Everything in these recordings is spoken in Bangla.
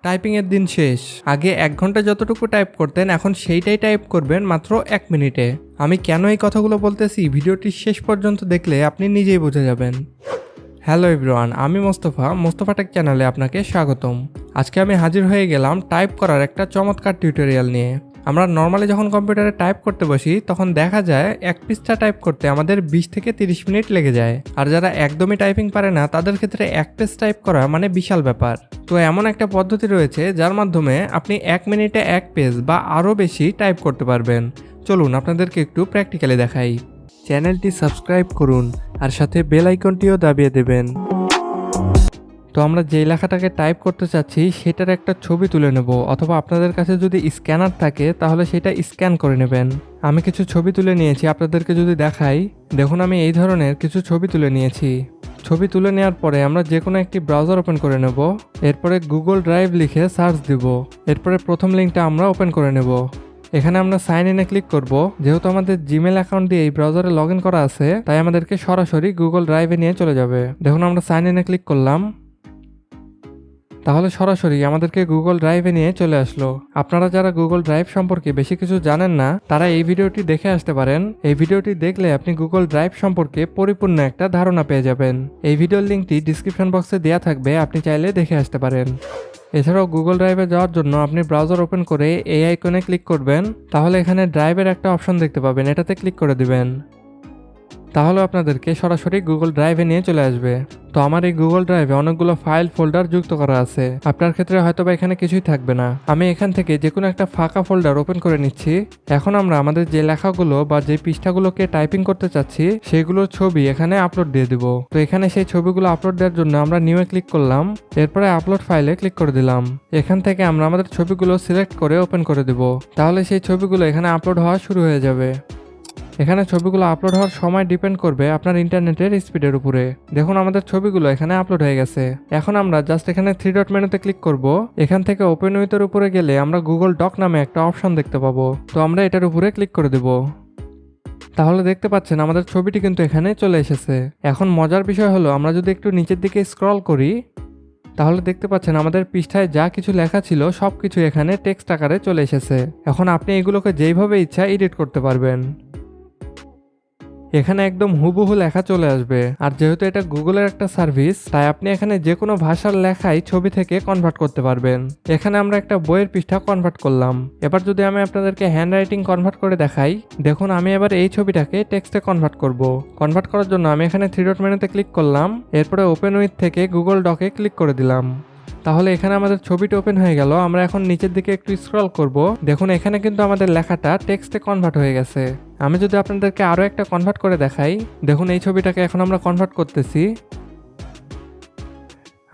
টাইপিংয়ের দিন শেষ। আগে 1 ঘন্টা যতটুকু টাইপ করতেন এখন সেইটাই টাইপ করবেন মাত্র 1 মিনিটে। আমি কেন এই কথাগুলো বলতেছি ভিডিওটি শেষ পর্যন্ত দেখলে আপনি নিজেই বুঝে যাবেন। হ্যালো এভরিওয়ান, আমি মোস্তফা টেক চ্যানেলে আপনাকে স্বাগতম। আজকে আমি হাজির হয়ে গেলাম টাইপ করার একটা চমৎকার টিউটোরিয়াল নিয়ে। আমরা নর্মালি যখন কম্পিউটারে টাইপ করতে বসি তখন দেখা যায় এক পৃষ্ঠা টাইপ করতে আমাদের 20 থেকে 30 মিনিট লেগে যায়। আর যারা একদমই টাইপিং পারে না তাদের ক্ষেত্রে 1 পেজ টাইপ করা মানে বিশাল ব্যাপার। তো এমন একটা পদ্ধতি রয়েছে যার মাধ্যমে আপনি 1 মিনিটে 1 পেজ বা আরও বেশি টাইপ করতে পারবেন। চলুন আপনাদেরকে একটু প্র্যাকটিক্যালি দেখাই। চ্যানেলটি সাবস্ক্রাইব করুন আর সাথে বেল আইকনটিও দাবিয়ে দেবেন। তো আমরা যেই লেখাটাকে টাইপ করতে চাচ্ছি সেটার একটা ছবি তুলে নেব, অথবা আপনাদের কাছে যদি স্ক্যানার থাকে তাহলে সেটা স্ক্যান করে নেবেন। আমি কিছু ছবি তুলে নিয়েছি, আপনাদেরকে যদি দেখাই, দেখুন আমি এই ধরনের কিছু ছবি তুলে নিয়েছি। ছবি তুলে নেওয়ার পরে আমরা যে কোনো একটি ব্রাউজার ওপেন করে নেব, এরপরে গুগল ড্রাইভ লিখে সার্চ দিব, এরপরে প্রথম লিঙ্কটা আমরা ওপেন করে নেব। এখানে আমরা সাইন ইনে ক্লিক করব। যেহেতু আমাদের জিমেল অ্যাকাউন্ট দিয়ে এই ব্রাউজারে লগ ইন করা আছে তাই আমাদেরকে সরাসরি গুগল ড্রাইভে নিয়ে চলে যাবে। দেখুন আমরা সাইন ইনে ক্লিক করলাম, তাহলে সরাসরি আমাদেরকে গুগল ড্রাইভে নিয়ে চলে আসলো। আপনারা যারা গুগল ড্রাইভ সম্পর্কে বেশি কিছু জানেন না তারা এই ভিডিওটি দেখে আসতে পারেন। এই ভিডিওটি দেখলে আপনি গুগল ড্রাইভ সম্পর্কে পরিপূর্ণ একটা ধারণা পেয়ে যাবেন। এই ভিডিওর লিঙ্কটি ডিসক্রিপশন বক্সে দেওয়া থাকবে, আপনি চাইলে দেখে আসতে পারেন। এছাড়াও গুগল ড্রাইভে যাওয়ার জন্য আপনি ব্রাউজার ওপেন করে এই আইকনে ক্লিক করবেন, তাহলে এখানে ড্রাইভের একটা অপশন দেখতে পাবেন, এটাতে ক্লিক করে দিবেন। তাহলে আপনাদেরকে সরাসরি গুগল ড্রাইভে নিয়ে চলে আসবে। তো আমার এই গুগল ড্রাইভে অনেকগুলো ফাইল ফোল্ডার যুক্ত করা আছে। আপনার ক্ষেত্রে হয়তোবা এখানে কিছুই থাকবে না। আমি এখান থেকে যে কোনো একটা ফাঁকা ফোল্ডার ওপেন করে নিচ্ছি। এখন আমরা আমাদের যে লেখাগুলো বা যে পৃষ্ঠাগুলোকে টাইপিং করতে চাচ্ছি সেগুলোর ছবি এখানে আপলোড দিয়ে দিব। তো এখানে সেই ছবিগুলো আপলোড দেওয়ার জন্য আমরা নিউয়ে ক্লিক করলাম, এরপরে আপলোড ফাইলে ক্লিক করে দিলাম। এখান থেকে আমরা আমাদের ছবিগুলো সিলেক্ট করে ওপেন করে দিব, তাহলে সেই ছবিগুলো এখানে আপলোড হওয়া শুরু হয়ে যাবে। এখানে ছবিগুলো আপলোড হওয়ার সময় ডিপেন্ড করবে আপনার ইন্টারনেটের স্পিডের উপরে। দেখুন আমাদের ছবিগুলো এখানে আপলোড হয়ে গেছে। এখন আমরা জাস্ট এখানে 3 ডট মেনুতে ক্লিক করব। এখান থেকে ওপেন উইথের উপরে গেলে আমরা গুগল ডক নামে একটা অপশন দেখতে পাবো। তো আমরা এটার উপরে ক্লিক করে দেব। তাহলে দেখতে পাচ্ছেন আমাদের ছবিটি কিন্তু এখানে চলে এসেছে। এখন মজার বিষয় হলো আমরা যদি একটু নিচের দিকে স্ক্রল করি তাহলে দেখতে পাচ্ছেন আমাদের পৃষ্ঠায় যা কিছু লেখা ছিল সবকিছু এখানে টেক্সট আকারে চলে এসেছে। এখন আপনি এগুলোকে যেইভাবে ইচ্ছা এডিট করতে পারবেন। এখানে একদম হুবহু লেখা চলে আসবে। আর যেহেতু এটা গুগলের একটা সার্ভিস তাই আপনি এখানে যে কোনো ভাষার লেখাই ছবি থেকে কনভার্ট করতে পারবেন। এখানে আমরা একটা বইয়ের পৃষ্ঠা কনভার্ট করলাম। এবার যদি আমি আপনাদেরকে হ্যান্ড রাইটিং কনভার্ট করে দেখাই, দেখুন আমি এবার এই ছবিটাকে টেক্সটে কনভার্ট করব। কনভার্ট করার জন্য আমি এখানে 3 ডট মেনুতে ক্লিক করলাম, এরপরে ওপেন উইথ থেকে গুগল ডকে ক্লিক করে দিলাম। তাহলে এখানে আমাদের ছবিটা ওপেন হয়ে গেল। আমরা এখন নিচের দিকে একটু স্ক্রল করব। দেখুন এখানে কিন্তু আমাদের লেখাটা টেক্সটে কনভার্ট হয়ে গেছে। আমি যদি আপনাদেরকে আরো একটা কনভার্ট করে দেখাই, দেখুন এই ছবিটাকে এখন আমরা কনভার্ট করতেছি।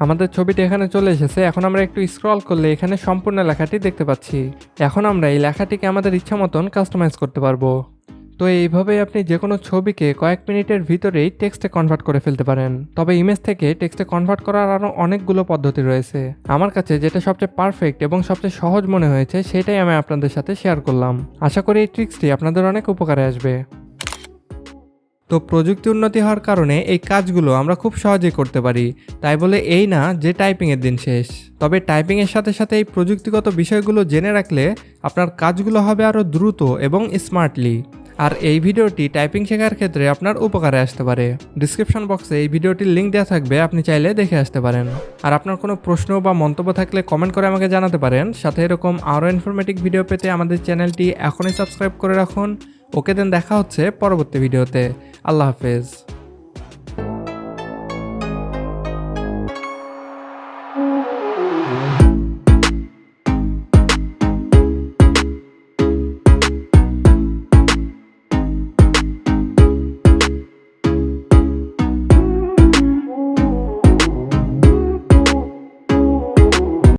আমাদের ছবিটি এখানে চলে এসেছে। এখন আমরা একটু স্ক্রল করলে এখানে সম্পূর্ণ লেখাটি দেখতে পাচ্ছি। এখন আমরা এই লেখাটিকে আমাদের ইচ্ছা মতন কাস্টমাইজ করতে পারবো। তো এইভাবেই আপনি যে কোনো ছবিকে কয়েক মিনিটের ভিতরেই টেক্সটে কনভার্ট করে ফেলতে পারেন। তবে ইমেজ থেকে টেক্সটে কনভার্ট করার আরও অনেকগুলো পদ্ধতি রয়েছে। আমার কাছে যেটা সবচেয়ে পারফেক্ট এবং সবচেয়ে সহজ মনে হয়েছে সেটাই আমি আপনাদের সাথে শেয়ার করলাম। আশা করি এই ট্রিক্সটি আপনাদের অনেক উপকারে আসবে। তো প্রযুক্তি উন্নতি হওয়ার কারণে এই কাজগুলো আমরা খুব সহজেই করতে পারি। তাই বলে এই না যে টাইপিংয়ের দিন শেষ। তবে টাইপিংয়ের সাথে সাথে এই প্রযুক্তিগত বিষয়গুলো জেনে রাখলে আপনার কাজগুলো হবে আরও দ্রুত এবং স্মার্টলি। আর এই ভিডিওটি টাইপিং শেখার ক্ষেত্রে আপনার উপকারে আসতে পারে। ডিসক্রিপশন বক্সে এই ভিডিওটির লিঙ্ক দেওয়া থাকবে, আপনি চাইলে দেখে আসতে পারেন। আর আপনার কোনো প্রশ্ন বা মন্তব্য থাকলে কমেন্ট করে আমাকে জানাতে পারেন। সাথে এরকম আরও ইনফরমেটিভ ভিডিও পেতে আমাদের চ্যানেলটি এখনই সাবস্ক্রাইব করে রাখুন। ওকে দেন, দেখা হচ্ছে পরবর্তী ভিডিওতে। আল্লাহ হাফেজ।